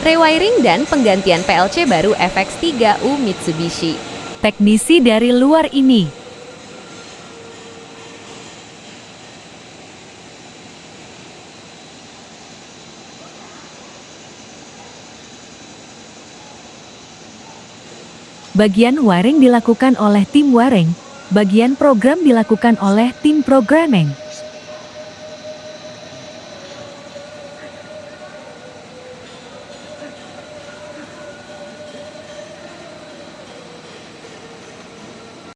rewiring dan penggantian PLC baru FX3U Mitsubishi. Teknisi dari luar ini. Bagian wiring dilakukan oleh tim wiring, bagian program dilakukan oleh tim programming.